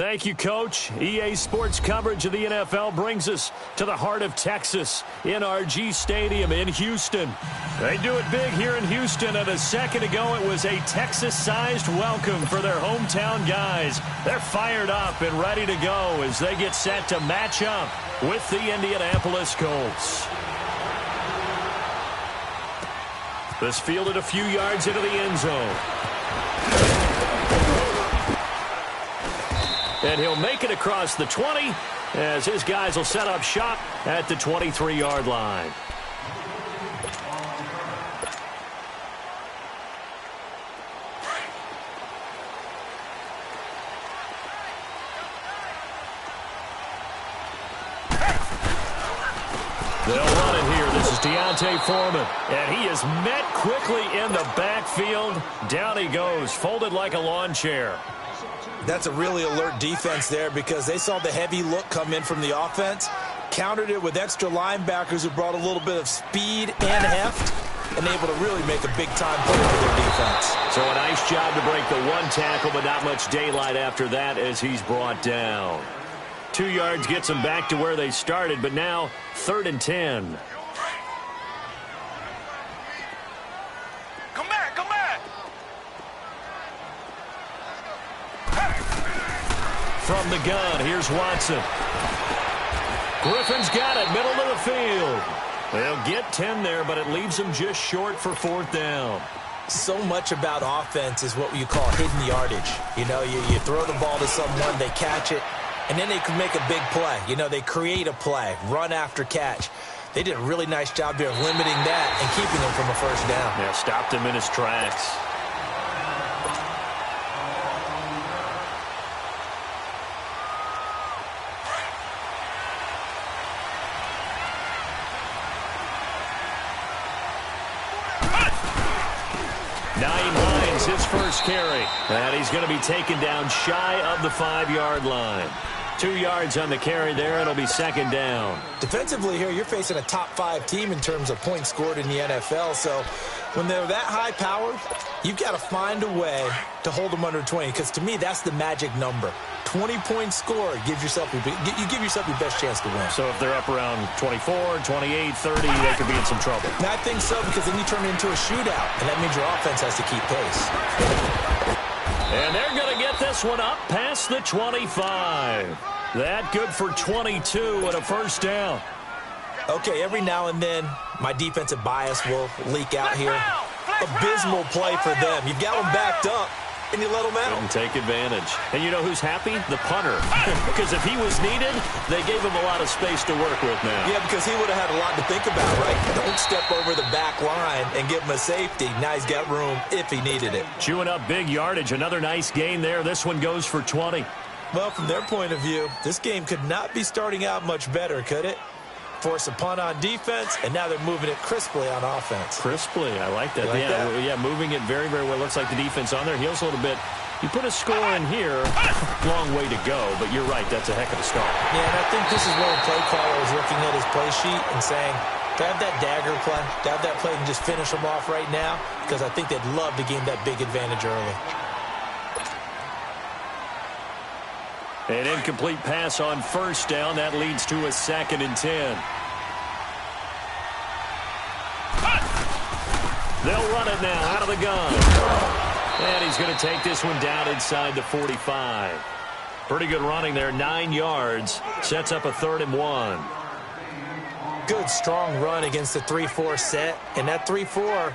Thank you, Coach. EA Sports coverage of the NFL brings us to the heart of Texas, NRG Stadium in Houston. They do it big here in Houston, and a second ago it was a Texas-sized welcome for their hometown guys. They're fired up and ready to go as they get set to match up with the Indianapolis Colts. This fielded a few yards into the end zone. And he'll make it across the 20 as his guys will set up shop at the 23-yard line. They'll run it here. This is Deontay Foreman. And he is met quickly in the backfield. Down he goes, folded like a lawn chair. That's a really alert defense there because they saw the heavy look come in from the offense, countered it with extra linebackers who brought a little bit of speed and heft, and able to really make a big-time play for their defense. So a nice job to break the one tackle, but not much daylight after that as he's brought down. 2 yards gets them back to where they started, but now 3rd and 10. From the gun, here's Watson. Griffin's got it, middle of the field. They'll get 10 there, but it leaves them just short for 4th down. So much about offense is what you call hidden yardage. You know, you throw the ball to someone, they catch it, and then they can make a big play. You know, they create a play, run after catch. They did a really nice job there of limiting that and keeping him from a 1st down. Yeah, stopped him in his tracks. His first carry, and he's going to be taken down shy of the 5-yard line. 2 yards on the carry there. It'll be 2nd down. Defensively here, you're facing a top 5 team in terms of points scored in the NFL, so when they're that high-powered, you've got to find a way to hold them under 20, because to me, that's the magic number. 20 points scored, you give yourself your best chance to win. So if they're up around 24, 28, 30, they could be in some trouble. I think so, because then you turn it into a shootout, and that means your offense has to keep pace. And they're going to get this one up past the 25. That good for 22 and a 1st down. Okay, every now and then, my defensive bias will leak out here. Abysmal play for them. You've got them backed up, and you let them out. Couldn't take advantage. And you know who's happy? The punter. Because if he was needed, they gave him a lot of space to work with now. Yeah, because he would have had a lot to think about, right? Don't step over the back line and give him a safety. Now he's got room if he needed it. Chewing up big yardage. Another nice gain there. This one goes for 20. Well, from their point of view, this game could not be starting out much better, could it? Force a punt on defense, and now they're moving it crisply on offense. Crisply, I like that. Like that? Yeah, moving it very, very well. Looks like the defense on their heels a little bit. You put a score in here, long way to go, but you're right, that's a heck of a start. Yeah, and I think this is where the play caller is looking at his play sheet and saying, to have that dagger play, to have that play and just finish them off right now, because I think they'd love to gain that big advantage early. An incomplete pass on 1st down. That leads to a 2nd and 10. They'll run it now out of the gun. And he's going to take this one down inside the 45. Pretty good running there, 9 yards. Sets up a 3rd and 1. Good, strong run against the 3-4 set. And that 3-4,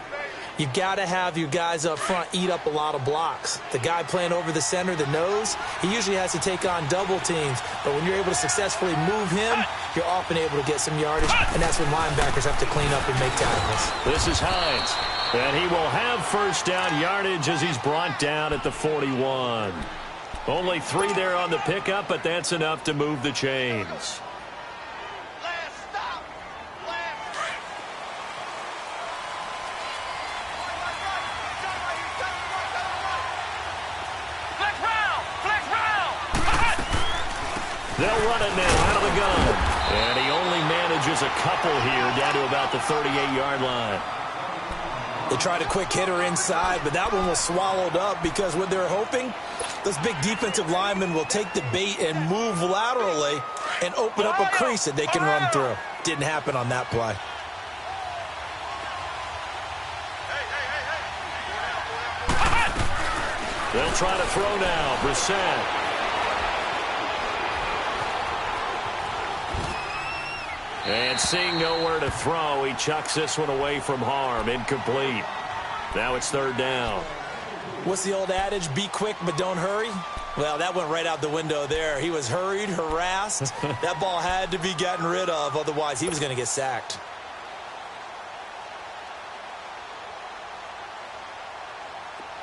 you've got to have your guys up front eat up a lot of blocks. The guy playing over the center, the nose, he usually has to take on double teams. But when you're able to successfully move him, you're often able to get some yardage, and that's when linebackers have to clean up and make tackles. This is Hines, and he will have 1st down yardage as he's brought down at the 41. Only 3 there on the pickup, but that's enough to move the chains. They'll run it now out of the gun. And he only manages a couple here down to about the 38-yard line. They tried a quick hitter inside, but that one was swallowed up because what they're hoping, those big defensive linemen will take the bait and move laterally and open up a crease that they can run through. Didn't happen on that play. They'll try to throw now. Brissett. And seeing nowhere to throw, he chucks this one away from harm. Incomplete. Now it's third down. What's the old adage? Be quick, but don't hurry. Well, that went right out the window there. He was hurried, harassed. That ball had to be gotten rid of. Otherwise, he was going to get sacked.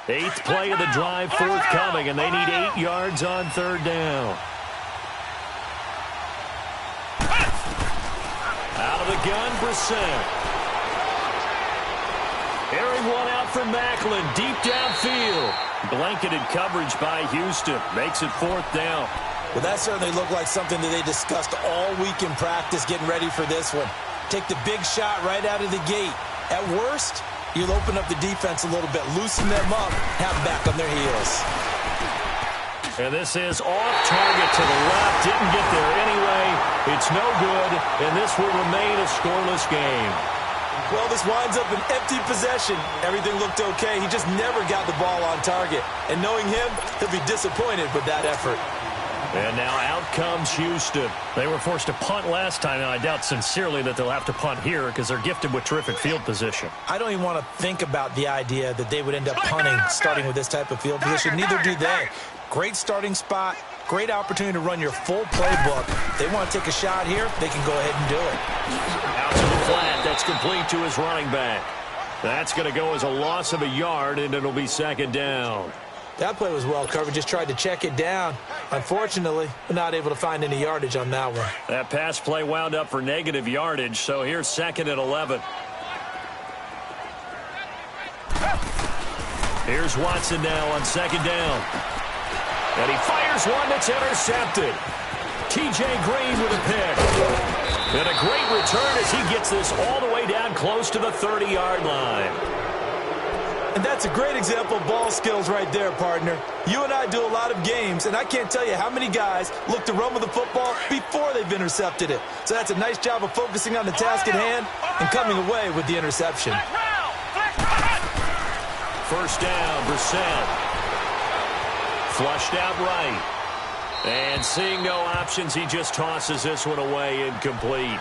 Eighth play of the drive forthcoming, and they need 8 yards on third down. Out of the gun, Brissett. Airing one out from Macklin, deep downfield. Blanketed coverage by Houston. Makes it fourth down. Well, that certainly looked like something that they discussed all week in practice getting ready for this one. Take the big shot right out of the gate. At worst, you'll open up the defense a little bit, loosen them up, have them back on their heels. And this is off target to the left. Didn't get there anyway. It's no good, and this will remain a scoreless game. Well, this winds up an empty possession. Everything looked okay. He just never got the ball on target. And knowing him, he'll be disappointed with that effort. And now out comes Houston. They were forced to punt last time, and I doubt sincerely that they'll have to punt here because they're gifted with terrific field position. I don't even want to think about the idea that they would end up punting starting with this type of field position. Neither do they. Great starting spot, great opportunity to run your full playbook. They want to take a shot here, they can go ahead and do it. Out to the flat, that's complete to his running back. That's going to go as a loss of a yard, and it'll be second down. That play was well covered, just tried to check it down. Unfortunately, we're not able to find any yardage on that one. That pass play wound up for negative yardage, so here's second and 11. Here's Watson now on second down. And he fires one that's intercepted. T.J. Green with a pick. And a great return as he gets this all the way down close to the 30-yard line. And that's a great example of ball skills right there, partner. You and I do a lot of games, and I can't tell you how many guys look to run with the football before they've intercepted it. So that's a nice job of focusing on the task at hand and coming away with the interception. First down, Brissett. Flushed out right. And seeing no options, he just tosses this one away incomplete.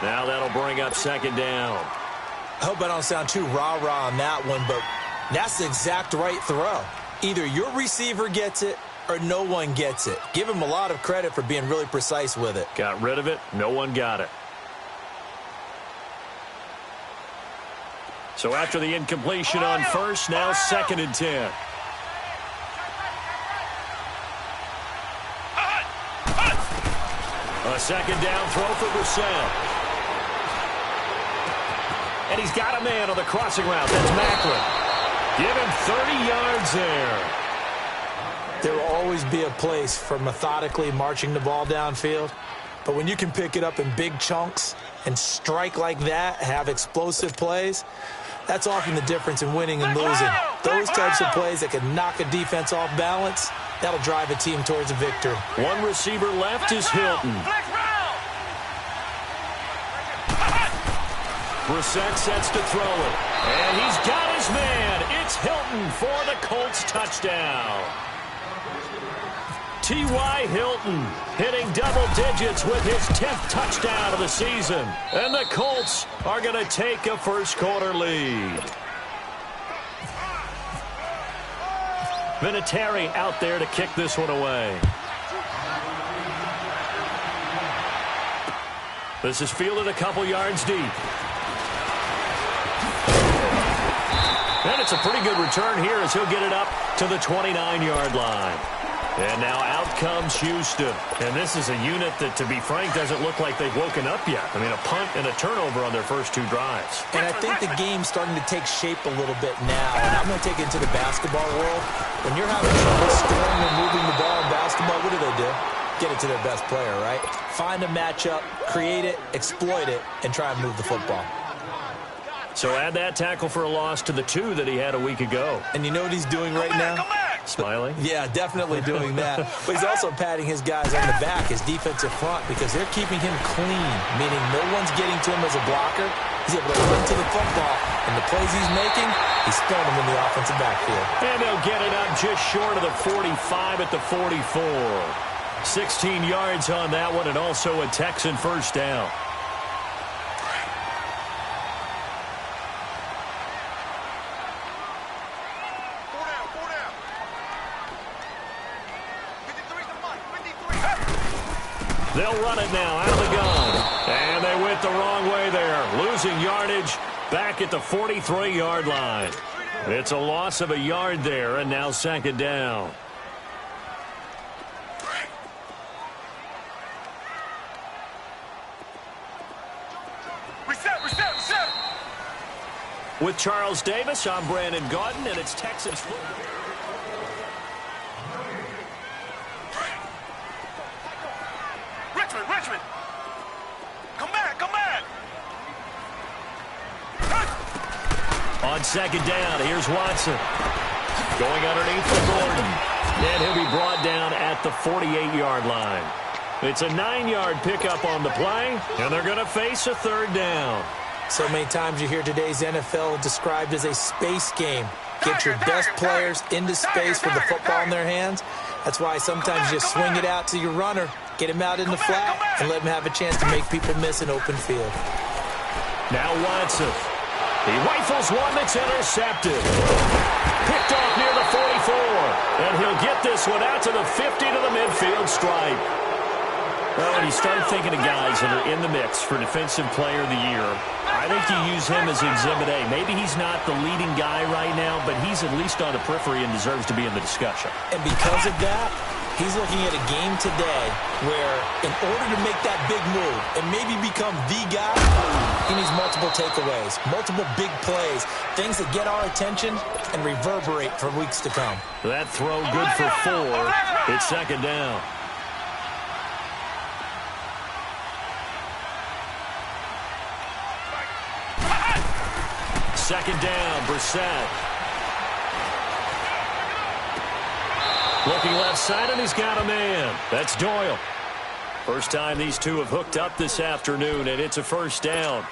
Now that'll bring up second down. I hope I don't sound too rah-rah on that one, but that's the exact right throw. Either your receiver gets it or no one gets it. Give him a lot of credit for being really precise with it. Got rid of it. No one got it. So after the incompletion on first, now second and 10. A second down throw for Brissett. And he's got a man on the crossing route. That's Macklin. Give him 30 yards there. There will always be a place for methodically marching the ball downfield. But when you can pick it up in big chunks and strike like that, have explosive plays, that's often the difference in winning and losing. Those types of plays that can knock a defense off balance, that'll drive a team towards a victory. One receiver left is Hilton. Brissett sets to throw it. And he's got his man. It's Hilton for the Colts touchdown. T.Y. Hilton hitting double digits with his 10th touchdown of the season. And the Colts are going to take a first quarter lead. Vinatieri out there to kick this one away. This is fielded a couple yards deep. And it's a pretty good return here as he'll get it up to the 29-yard line. And now out comes Houston. And this is a unit that, to be frank, doesn't look like they've woken up yet. I mean, a punt and a turnover on their first two drives. And I think the game's starting to take shape a little bit now. And I'm going to take it into the basketball world. When you're having trouble scoring and moving the ball in basketball, what do? Get it to their best player, right? Find a matchup, create it, exploit it, and try and move the football. So add that tackle for a loss to the 2 that he had a week ago. And you know what he's doing right now? Smiling? Yeah, definitely doing that. But he's also patting his guys on the back, his defensive front, because they're keeping him clean, meaning no one's getting to him as a blocker. He's able to run to the football, and the plays he's making, he's throwing them in the offensive backfield. And they'll get it up just short of the 45 at the 44. 16 yards on that one, and also a Texan first down. They'll run it now out of the gun. And they went the wrong way there. Losing yardage back at the 43-yard line. It's a loss of a yard there, and now second down. Reset. With Charles Davis, I'm Brandon Gaudin, and it's Texans football. Richmond. Come back. On second down, here's Watson. Going underneath for Gordon. And he'll be brought down at the 48-yard line. It's a 9-yard pickup on the play, and they're going to face a third down. So many times you hear today's NFL described as a space game. Get your best players into space with the football in their hands. That's why sometimes you just swing it out to your runner, get him out in the flat, and let him have a chance to make people miss an open field. Now Watson. He rifles one that's intercepted. Picked off near the 44. And he'll get this one out to the 50 to the midfield stripe. Well, when you start thinking of guys that are in the mix for Defensive Player of the Year, I think you use him as Exhibit A. Maybe he's not the leading guy right now, but he's at least on the periphery and deserves to be in the discussion. And because of that, he's looking at a game today where in order to make that big move and maybe become the guy, he needs multiple takeaways, multiple big plays, things that get our attention and reverberate for weeks to come. That throw good for 4. It's second down. Second down, Brissett. Looking left side, and he's got a man. That's Doyle. First time these two have hooked up this afternoon, and it's a first down.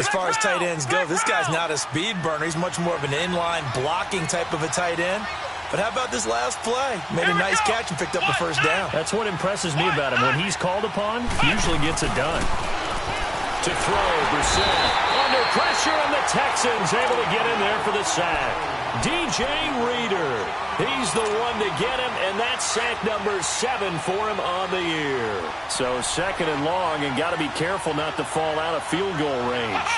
As far as tight ends go, this guy's not a speed burner. He's much more of an inline blocking type of a tight end. But how about this last play? Made a nice catch and picked up the first down. That's what impresses me about him. When he's called upon, he usually gets it done. To throw, Brissett. Under pressure, and the Texans able to get in there for the sack. DJ Reader. He's the one to get him, and that's sack number 7 for him on the year. So second and long, and got to be careful not to fall out of field goal range.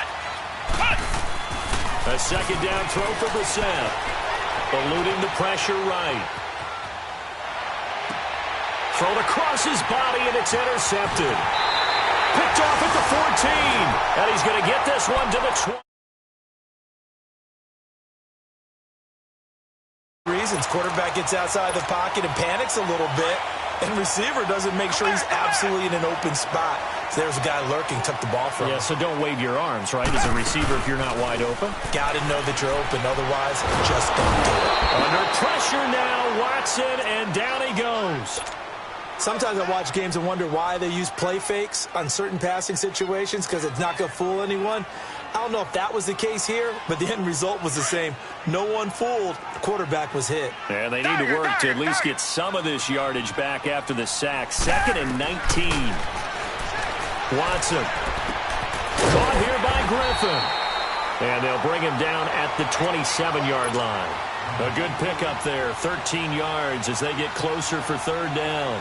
A second down throw for Brissett. Eluding the pressure right. Thrown across his body, and it's intercepted. Picked off at the 14, and he's going to get this one to the 20. Reasons quarterback gets outside the pocket and panics a little bit, and receiver doesn't make sure he's absolutely in an open spot. So there's a guy lurking, took the ball from him. Yeah, so don't wave your arms, right, as a receiver if you're not wide open. Got to know that you're open, otherwise just don't do it. Under pressure now, Watson, and down he goes. Sometimes I watch games and wonder why they use play fakes on certain passing situations because it's not going to fool anyone. I don't know if that was the case here, but the end result was the same. No one fooled. The quarterback was hit. And they need to work to at least get some of this yardage back after the sack. 2nd and 19. Watson. Caught here by Griffin. And they'll bring him down at the 27-yard line. A good pickup there, 13 yards as they get closer for third down.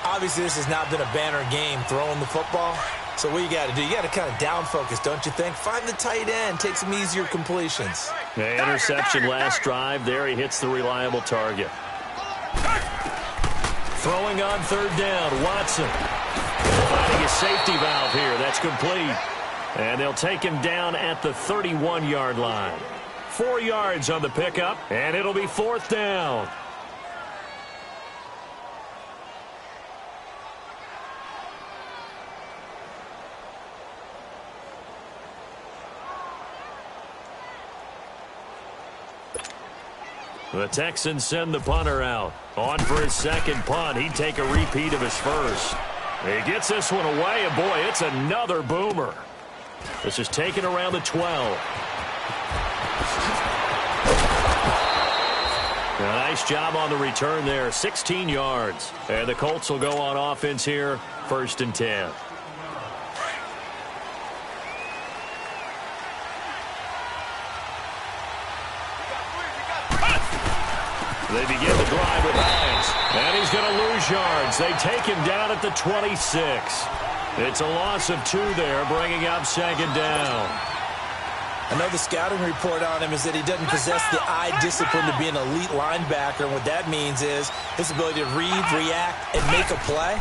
Obviously, this has not been a banner game throwing the football. So what you got to do, you got to kind of down focus, don't you think? Find the tight end, take some easier completions. The interception last drive. There he hits the reliable target. Throwing on third down, Watson. Finding a safety valve here. That's complete. And they'll take him down at the 31-yard line. 4 yards on the pickup, and it'll be fourth down. The Texans send the punter out. On for his second punt. He'd take a repeat of his first. He gets this one away, and boy, it's another boomer. This is taken around the 12. A nice job on the return there, 16 yards. And the Colts will go on offense here, 1st and 10. They begin the drive with Hines. And he's going to lose yards. They take him down at the 26. It's a loss of 2 there, bringing up 2nd down. I know the scouting report on him is that he doesn't possess the eye discipline to be an elite linebacker. And what that means is his ability to read, react, and make a play.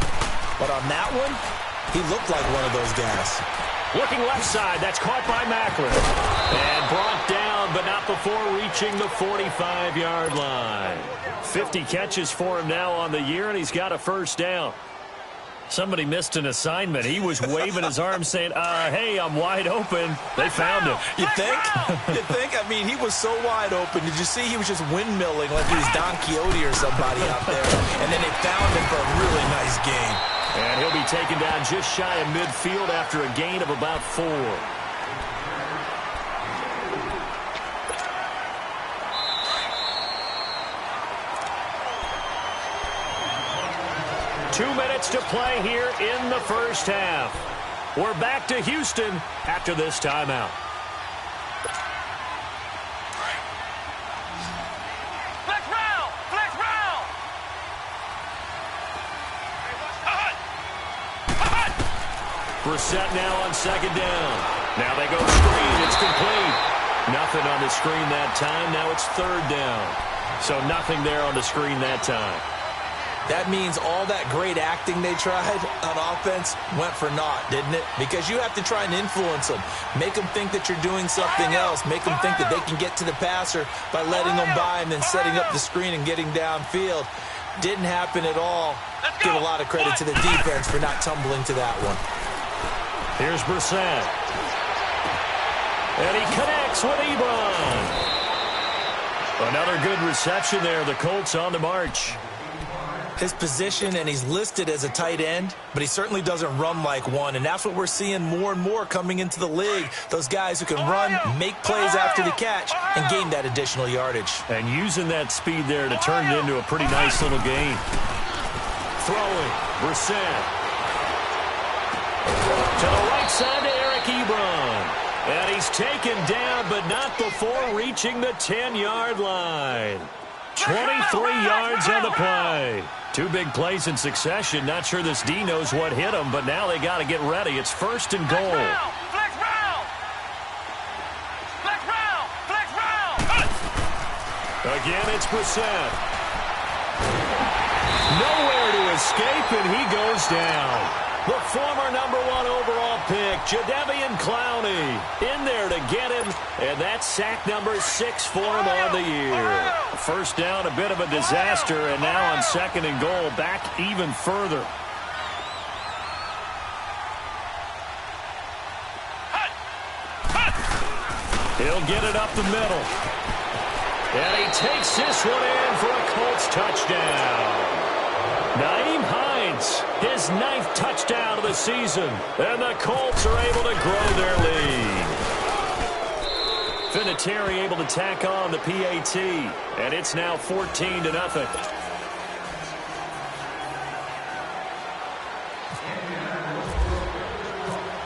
But on that one, he looked like one of those guys. Looking left side, that's caught by Macklin. And brought down, but not before reaching the 45-yard line. 50 catches for him now on the year, and he's got a 1st down. Somebody missed an assignment. He was waving his arms saying, hey, I'm wide open. They found him. You think? You think? I mean, he was so wide open. Did you see he was just windmilling like he was Don Quixote or somebody out there? And then they found him for a really nice game. And he'll be taken down just shy of midfield after a gain of about 4. 2 minutes to play here in the 1st half. We're back to Houston after this timeout. Flex round! Flex round! Brissett now on 2nd down. Now they go screen. It's complete. Nothing on the screen that time. Now it's 3rd down. So nothing there on the screen that time. That means all that great acting they tried on offense went for naught, didn't it? Because you have to try and influence them. Make them think that you're doing something else. Make them think that they can get to the passer by letting them by and then setting up the screen and getting downfield. Didn't happen at all. Give a lot of credit to the defense for not tumbling to that one. Here's Brissett. And he connects with Ebron. Another good reception there. The Colts on the march. His position, and he's listed as a tight end, but he certainly doesn't run like one, and that's what we're seeing more and more coming into the league. Those guys who can run, make plays after the catch, and gain that additional yardage. And using that speed there to turn it into a pretty nice little game. Throwing, Brissett. To the right side to Eric Ebron. And he's taken down, but not before reaching the 10-yard line. 23 yards on the play. 2 big plays in succession. Not sure this D knows what hit him, but now they got to get ready. It's 1st and goal. Flex round! Flex round! Flex round! Again, it's Brissett. Nowhere to escape, and he goes down. The former #1 overall pick, Jadeveon Clowney, in there to get him, and that's sack number 6 for him on the year. 1st down, a bit of a disaster, and now on 2nd and goal, back even further. He'll get it up the middle. And he takes this one in for a Colts touchdown. Nyheim Hines, his 9th touchdown of the season, and the Colts are able to grow their lead. Vinatieri able to tack on the PAT, and it's now 14-0.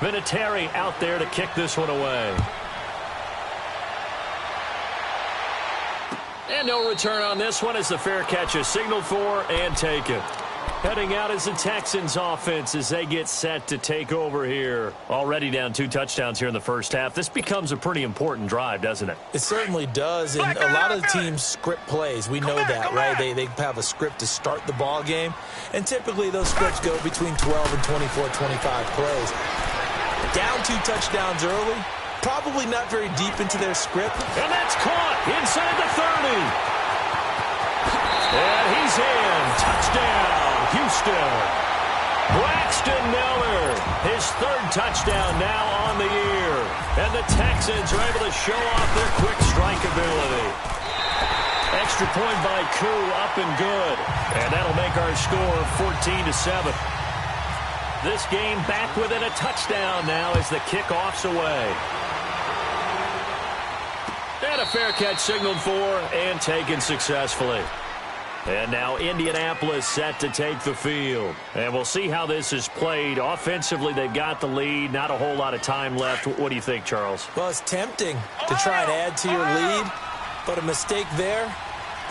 Vinatieri out there to kick this one away. And no return on this one as the fair catch is signaled for and taken. Heading out is the Texans offense as they get set to take over here. Already down 2 touchdowns here in the 1st half. This becomes a pretty important drive, doesn't it? It certainly does, and a lot of the teams script plays. We know that, right? They have a script to start the ball game, and typically those scripts go between 12 and 24, 25 plays. Down 2 touchdowns early. Probably not very deep into their script. And that's caught inside the 30. And he's in. Touchdown, Houston. Braxton Miller, his 3rd touchdown now on the year. And the Texans are able to show off their quick strike ability. Extra point by Koo, up and good. And that'll make our score 14-7. This game back within a touchdown now as the kickoff's away. And a fair catch signaled for and taken successfully. And now Indianapolis set to take the field. And we'll see how this is played. Offensively, they've got the lead. Not a whole lot of time left. What do you think, Charles? Well, it's tempting to try and add to your lead, but a mistake there,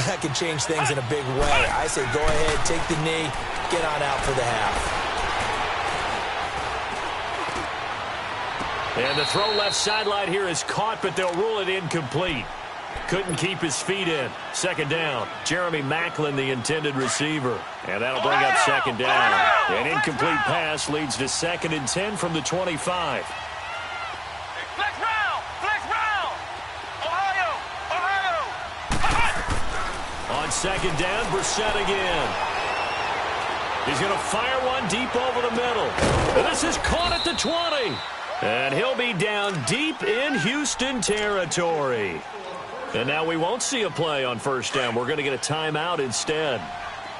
that could change things in a big way. I say go ahead, take the knee, get on out for the half. And the throw left sideline here is caught, but they'll rule it incomplete. Couldn't keep his feet in. Second down. Jeremy Maclin, the intended receiver. And that'll bring up second down. An incomplete pass leads to 2nd and 10 from the 25. Flex round! Flex round! Ohio! Ohio! On second down, Brissett again. He's going to fire one deep over the middle. And this is caught at the 20. And he'll be down deep in Houston territory. And now we won't see a play on first down. We're going to get a timeout instead,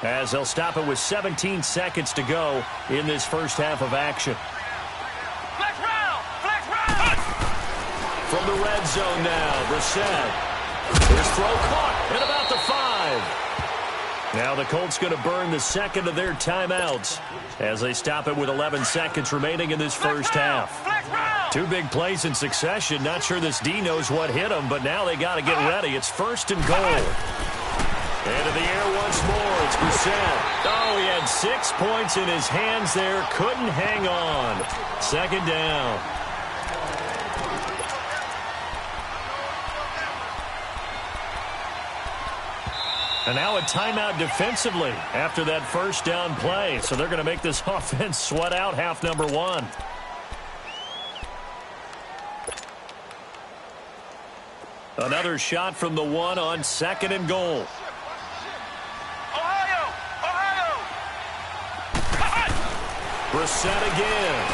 as they'll stop it with 17 seconds to go in this first half of action. Flex round! Flex round! From the red zone now, Brissett. His throw caught at about the 5. Now the Colts going to burn the second of their timeouts as they stop it with 11 seconds remaining in this first half. Two big plays in succession. Not sure this D knows what hit him, but now they got to get ready. It's 1st and goal. Into the air once more. It's Brissett. Oh, he had 6 points in his hands there. Couldn't hang on. Second down. And now a timeout defensively after that first down play. So they're going to make this offense sweat out half number 1. Another shot from the 1 on 2nd and goal. Ohio! Ohio! Brissett again.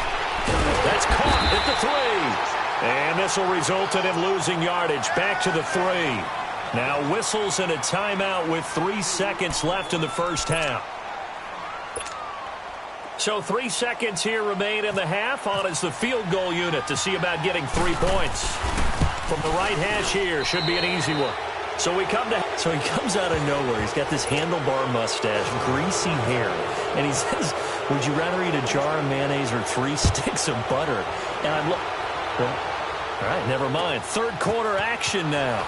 That's caught at the 3. And this will result in him losing yardage back to the 3. Now whistles and a timeout with 3 seconds left in the first half. So 3 seconds here remain in the half. On is the field goal unit to see about getting 3 points. From the right hash here, should be an easy one. So he comes out of nowhere. He's got this handlebar mustache, greasy hair, and he says, "Would you rather eat a jar of mayonnaise or 3 sticks of butter?" And I'm well, all right, never mind. Third quarter action now.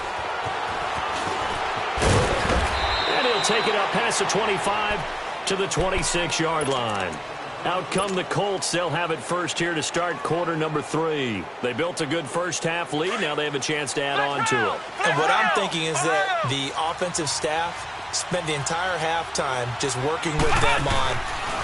And he'll take it up past the 25 to the 26-yard line. Out come the Colts. They'll have it first here to start quarter number 3. They built a good first half lead. Now they have a chance to add on to it. And what I'm thinking is that the offensive staff spent the entire halftime just working with them on,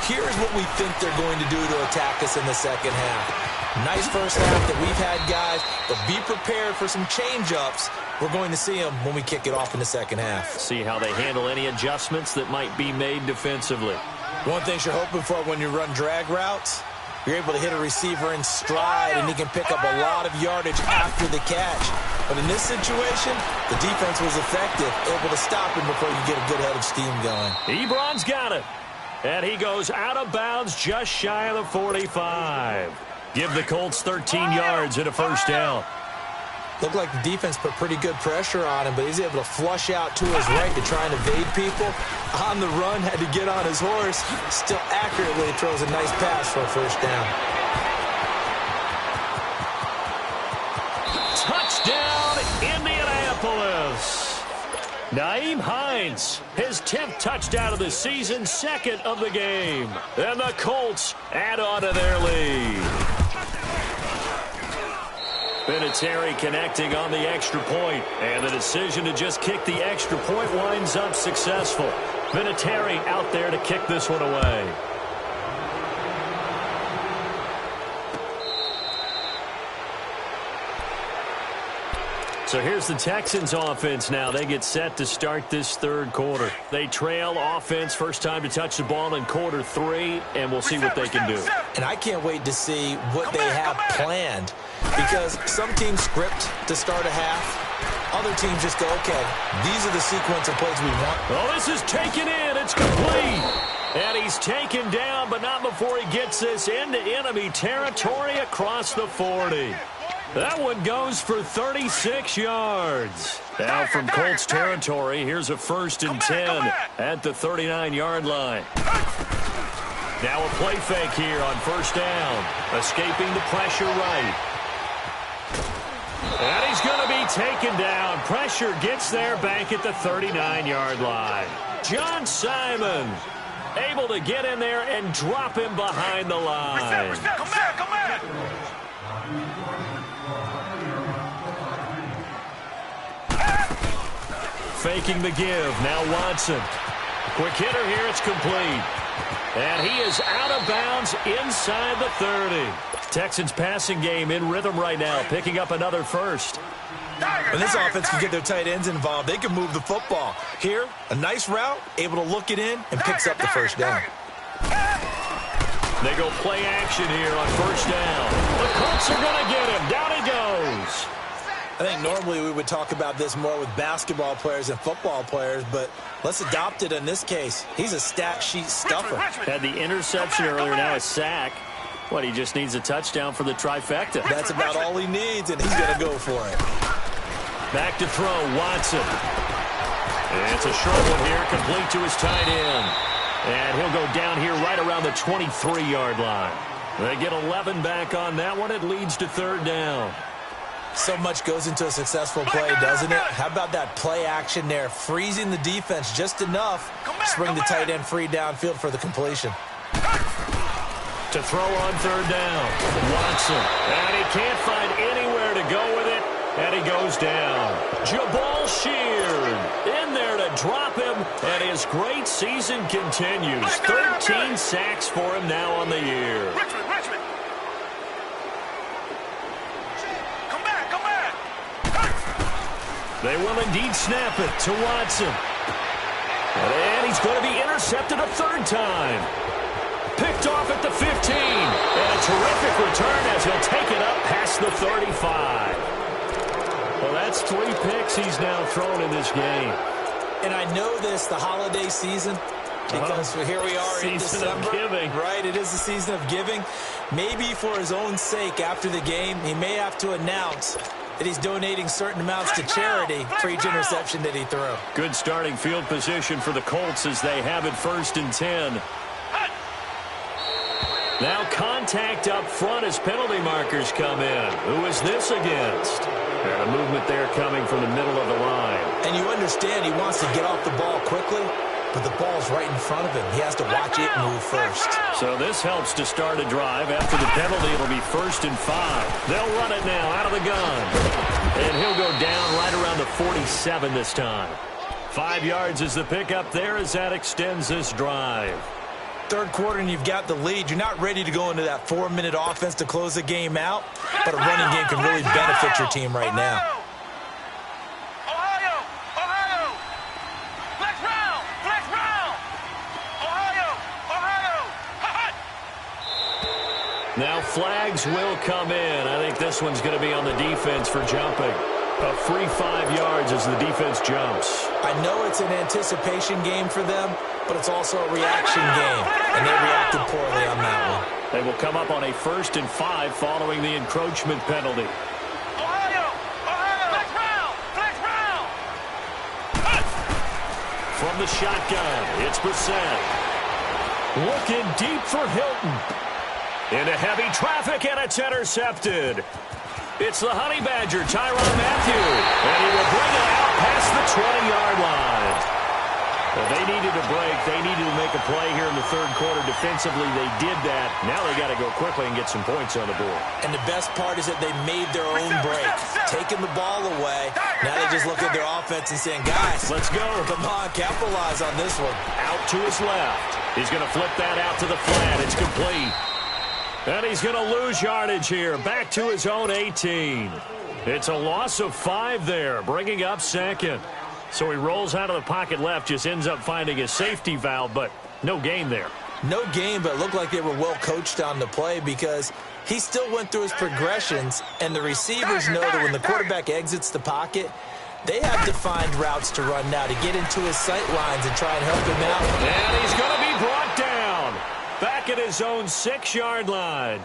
here's what we think they're going to do to attack us in the second half. Nice first half that we've had, guys, but be prepared for some change-ups. We're going to see them when we kick it off in the second half. See how they handle any adjustments that might be made defensively. One thing you're hoping for when you run drag routes, you're able to hit a receiver in stride, and he can pick up a lot of yardage after the catch. But in this situation, the defense was effective, able to stop him before you get a good head of steam going. Ebron's got it. And he goes out of bounds just shy of the 45. Give the Colts 13 yards and a first down. Looked like the defense put pretty good pressure on him, but he's able to flush out to his right to try and evade people. On the run, had to get on his horse. Still accurately throws a nice pass for a first down. Touchdown, Indianapolis. Nyheim Hines, his 10th touchdown of the season, 2nd of the game. And the Colts add on to their lead. Vinatieri connecting on the extra point, and the decision to just kick the extra point winds up successful. Vinatieri out there to kick this one away. So here's the Texans offense now. They get set to start this third quarter. They trail offense, first time to touch the ball in quarter 3, and we'll see what they can do. And I can't wait to see what they have planned, because some teams script to start a half, Other teams just go, okay, these are the sequence of plays we want. Oh, this is taken in. It's complete. And he's taken down, but not before he gets this into enemy territory across the 40. That one goes for 36 yards. Now from Colts territory, here's a 1st and 10 at the 39-yard line. Now a play fake here on 1st down. Escaping the pressure right. And he's going to be taken down. Pressure gets there back at the 39-yard line. John Simon able to get in there and drop him behind the line. Come back. Faking the give. Now Watson. Quick hitter here. It's complete. And he is out of bounds inside the 30. Texans passing game in rhythm right now, picking up another 1st. When this offense can get their tight ends involved, they can move the football. Here, a nice route, able to look it in, and picks up the 1st down. They go play action here on 1st down. The Colts are going to get him. Down he goes. I think normally we would talk about this more with basketball players and football players, but let's adopt it in this case. He's a stat sheet stuffer. Had the interception earlier, now a sack. What, he just needs a touchdown for the trifecta. That's about all he needs, and he's going to go for it. Back to throw, Watson. It's a short one here, complete to his tight end. And he'll go down here right around the 23-yard line. They get 11 back on that one. It leads to 3rd down. So much goes into a successful play, doesn't it? How about that play action there? Freezing the defense just enough to bring the tight end free downfield for the completion. To throw on 3rd down. Watson. And he can't find anywhere to go with it. And he goes down. Jabal Sheard in there to drop him. And his great season continues. 13 sacks for him now on the year. Richmond. Come back. They will indeed snap it to Watson. And he's going to be intercepted a 3rd time. Picked off at the 15. And a terrific return as he'll take it up past the 35. Well, that's 3 picks he's now thrown in this game. And I know this, the holiday season, because here we are in December. Season of giving. Right, it is the season of giving. Maybe for his own sake after the game, he may have to announce that he's donating certain amounts to charity for each interception that he threw. Good starting field position for the Colts as they have it 1st and 10. Now contact up front as penalty markers come in. Who is this against? And a movement there coming from the middle of the line. And you understand he wants to get off the ball quickly, but the ball's right in front of him. He has to watch it move first. So this helps to start a drive. After the penalty, it'll be 1st and 5. They'll run it now out of the gun. And he'll go down right around the 47 this time. 5 yards is the pickup there as that extends this drive. 3rd quarter and you've got the lead. You're not ready to go into that 4-minute offense to close the game out, but a running game can really benefit your team right now. Ohio. Flex round. Ohio. Now flags will come in. I think this one's going to be on the defense for jumping. A free 5 yards as the defense jumps. I know it's an anticipation game for them, but it's also a reaction game, and they reacted poorly on that one. They will come up on a 1st and 5 following the encroachment penalty. Ohio. Flex round. From the shotgun, it's Brissett. Looking deep for Hilton. Into heavy traffic, and it's intercepted. It's the Honey Badger, Tyrann Mathieu, and he will bring it out past the 20-yard line. Well, they needed a break. They needed to make a play here in the 3rd quarter. Defensively, they did that. Now they got to go quickly and get some points on the board. And the best part is that they made their own break, taking the ball away. Now they just look at their offense and saying, guys, let's go. Come on, capitalize on this one. Out to his left. He's going to flip that out to the flat. It's complete. And he's going to lose yardage here. Back to his own 18. It's a loss of 5 there, bringing up 2nd. So he rolls out of the pocket left, just ends up finding a safety valve, but no gain there. No gain, but it looked like they were well coached on the play because he still went through his progressions, and the receivers know that when the quarterback exits the pocket, They have defined routes to run now to get into his sight lines and try and help him out. And he's going to be brought down. Back at his own 6-yard line.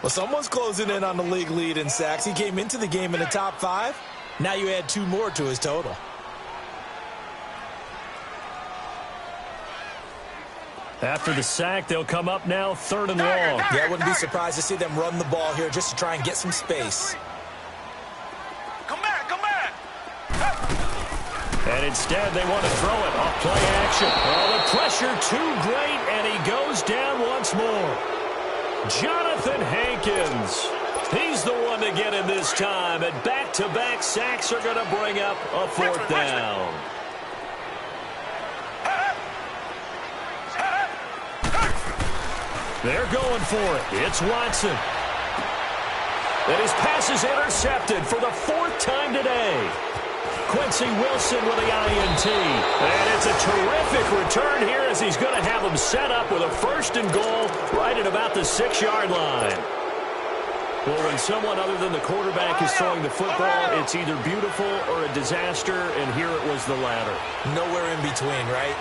Well, someone's closing in on the league lead in sacks. He came into the game in the top 5. Now you add 2 more to his total. After the sack, they'll come up now 3rd and long. Yeah, I wouldn't be surprised to see them run the ball here just to try and get some space. Come back, come back. And instead, they want to throw it off play action. Oh, the pressure too great, and he goes down once more. Jonathan Hankins. He's the one to get in this time, and back-to-back sacks are going to bring up a 4th down. They're going for it. It's Watson. And his pass is intercepted for the 4th time today. Quincy Wilson with the INT. And it's a terrific return here as he's going to have him set up with a 1st and goal right at about the 6-yard line. Well, when someone other than the quarterback is throwing the football, it's either beautiful or a disaster, and here it was the latter. Nowhere in between, right?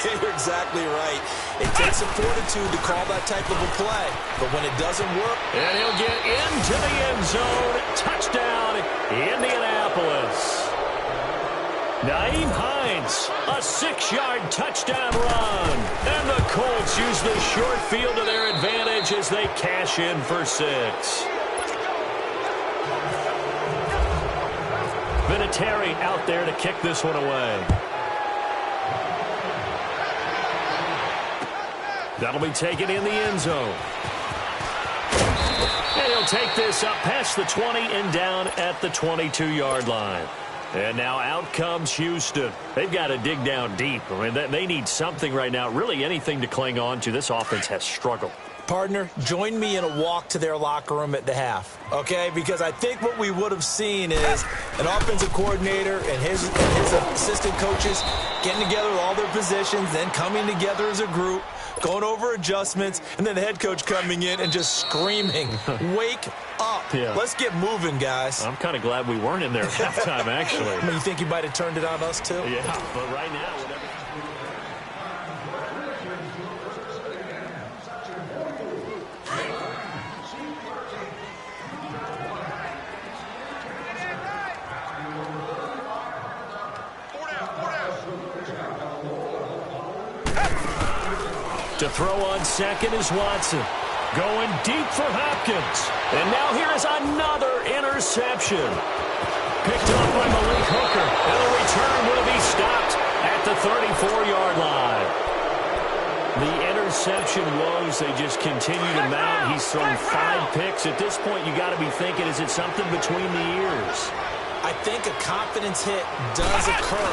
You're exactly right. It takes some fortitude to call that type of a play, but when it doesn't work... And he'll get into the end zone. Touchdown, Indianapolis. Naeem Hines, a 6-yard touchdown run. And the Colts use the short field to their advantage as they cash in for 6. Vinatieri out there to kick this one away. That'll be taken in the end zone. And he'll take this up past the 20 and down at the 22-yard line. And now out comes Houston. They've got to dig down deep. I mean, they need something right now, really anything to cling on to. This offense has struggled. Partner, join me in a walk to their locker room at the half, okay? Because I think what we would have seen is an offensive coordinator and his assistant coaches getting together with all their positions, then coming together as a group, going over adjustments, and then the head coach coming in and just screaming, wake up. Yeah. Let's get moving, guys. I'm kind of glad we weren't in there at halftime, actually. I mean, you think you might have turned it on us, too? Yeah, but right now, whatever. To throw on second is Watson. Going deep for Hopkins. And now here is another interception. Picked up by Malik Hooker. And the return will be stopped at the 34-yard line. The interception woes, they just continue to mount. He's thrown 5 picks. At this point, you got to be thinking, is it something between the ears? I think a confidence hit does occur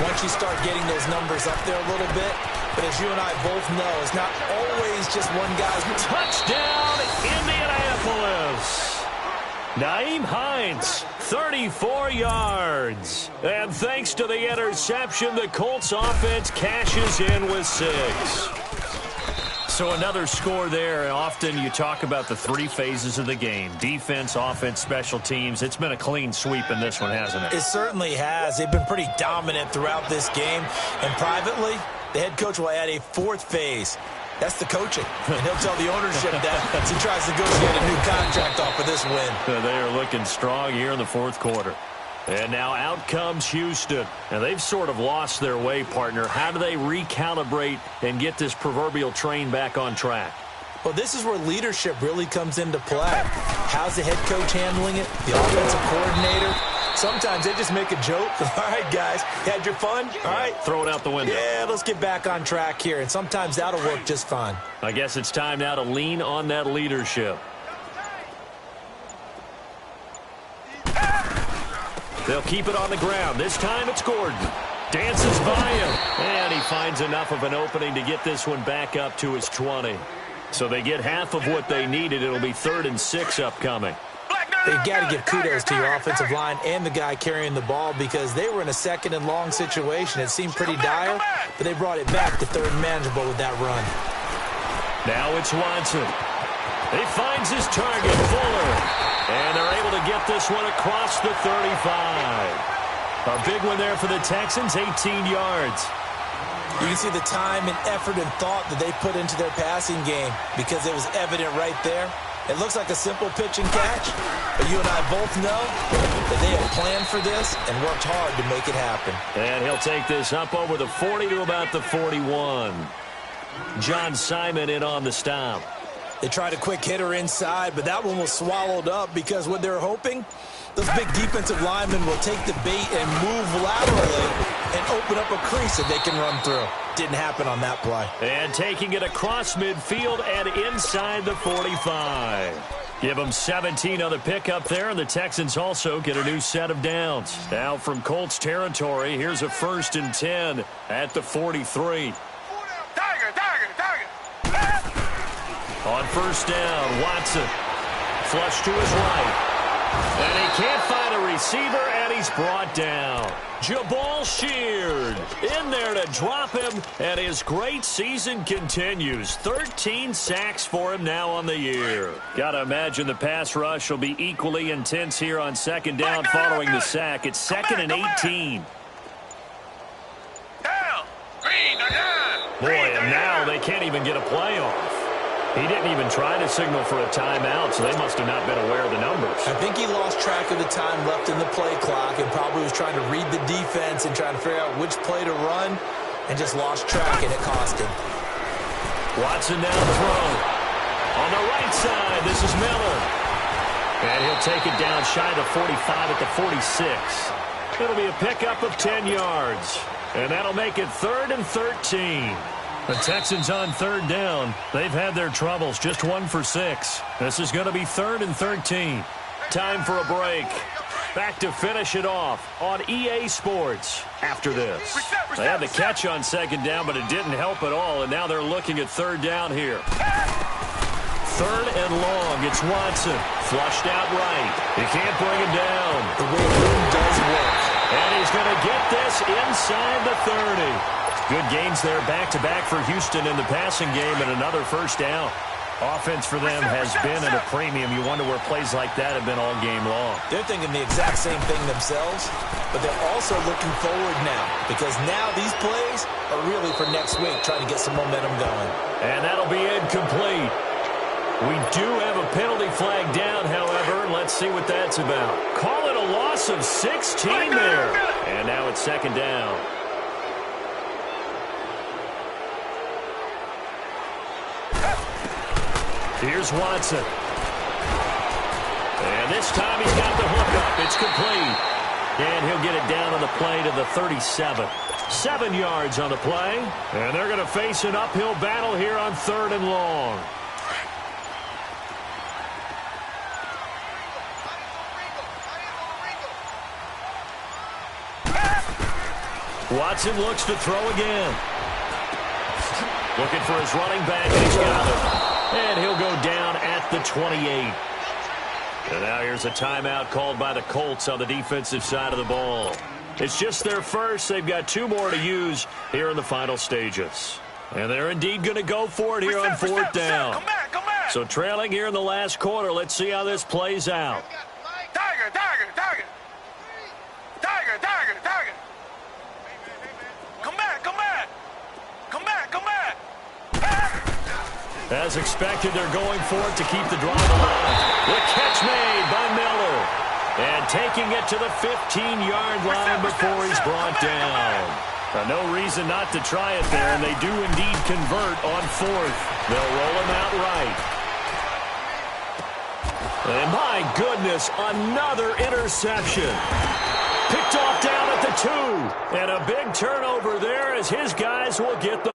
once you start getting those numbers up there a little bit. But as you and I both know, it's not always just one guy's. Touchdown, Indianapolis. Naeem Hines, 34 yards. And thanks to the interception, the Colts offense cashes in with 6. So another score there, and often you talk about the 3 phases of the game. Defense, offense, special teams. It's been a clean sweep in this one, hasn't it? It certainly has. They've been pretty dominant throughout this game. And privately, the head coach will add a 4th phase. That's the coaching. And he'll tell the ownership that as he tries to negotiate a new contract off of this win. They are looking strong here in the 4th quarter. And now out comes Houston. And they've sort of lost their way, partner. How do they recalibrate and get this proverbial train back on track? Well, this is where leadership really comes into play. How's the head coach handling it? The offensive coordinator? Sometimes they just make a joke. All right, guys, you had your fun? All right. Throw it out the window. Yeah, let's get back on track here. And sometimes that'll work just fine. I guess it's time now to lean on that leadership. They'll keep it on the ground. This time it's Gordon. Dances by him. And he finds enough of an opening to get this one back up to his 20. So they get half of what they needed. It'll be 3rd and 6 upcoming. They've got to give kudos to your offensive line and the guy carrying the ball because they were in a 2nd and long situation. It seemed pretty dire, but they brought it back to 3rd and manageable with that run. Now it's Watson. He finds his target, Fuller. And they're able to get this one across the 35. A big one there for the Texans, 18 yards. You can see the time and effort and thought that they put into their passing game because it was evident right there. It looks like a simple pitch and catch, but you and I both know that they have planned for this and worked hard to make it happen. And he'll take this up over the 40 to about the 41. John Simon in on the stop. They tried a quick hitter inside, but that one was swallowed up because what they're hoping, those big defensive linemen will take the bait and move laterally and open up a crease that they can run through. Didn't happen on that play. And taking it across midfield and inside the 45. Give them 17 on the pickup there, and the Texans also get a new set of downs. Now from Colts territory, here's a 1st and 10 at the 43. On 1st down, Watson. Flush to his right. And he can't find a receiver, and he's brought down. Jabal Sheard in there to drop him, and his great season continues. 13 sacks for him now on the year. Got to imagine the pass rush will be equally intense here on 2nd down following the sack. It's 2nd and 18. Boy, and now they can't even get a play off. He didn't even try to signal for a timeout, so they must have not been aware of the numbers. I think he lost track of the time left in the play clock and probably was trying to read the defense and trying to figure out which play to run and just lost track, and it cost him. Watson down the throw. On the right side, this is Miller. And he'll take it down shy of the 45 at the 46. It'll be a pickup of 10 yards. And that'll make it 3rd and 13. The Texans on 3rd down. They've had their troubles, just 1 for 6. This is going to be 3rd and 13. Time for a break. Back to finish it off on EA Sports after this. They had the catch on 2nd down, but it didn't help at all, and now they're looking at 3rd down here. 3rd and long. It's Watson. Flushed out right. He can't bring him down. The way room does work. And he's going to get this inside the 30. Good gains there back-to-back for Houston in the passing game and another 1st down. Offense for them has been at a premium. You wonder where plays like that have been all game long. They're thinking the exact same thing themselves, but they're also looking forward now because now these plays are really for next week, trying to get some momentum going. And that'll be incomplete. We do have a penalty flag down, however. Let's see what that's about. Call it a loss of 16 there. And now it's 2nd down. Here's Watson. And this time he's got the hook up. It's complete. And he'll get it down on the play to the 37. 7 yards on the play. And they're going to face an uphill battle here on 3rd and long. Watson looks to throw again. Looking for his running back, and he's got it. And he'll go down at the 28. And now here's a timeout called by the Colts on the defensive side of the ball. It's just their first. They've got 2 more to use here in the final stages. And they're indeed going to go for it here on 4th down. Come back. So trailing here in the last quarter. Let's see how this plays out. Tiger. Come back. As expected, they're going for it to keep the drive alive. The catch made by Miller. And taking it to the 15-yard line before he's brought down. No reason not to try it there, and they do indeed convert on 4th. They'll roll him out right. And my goodness, another interception. Picked off down at the 2. And a big turnover there as his guys will get the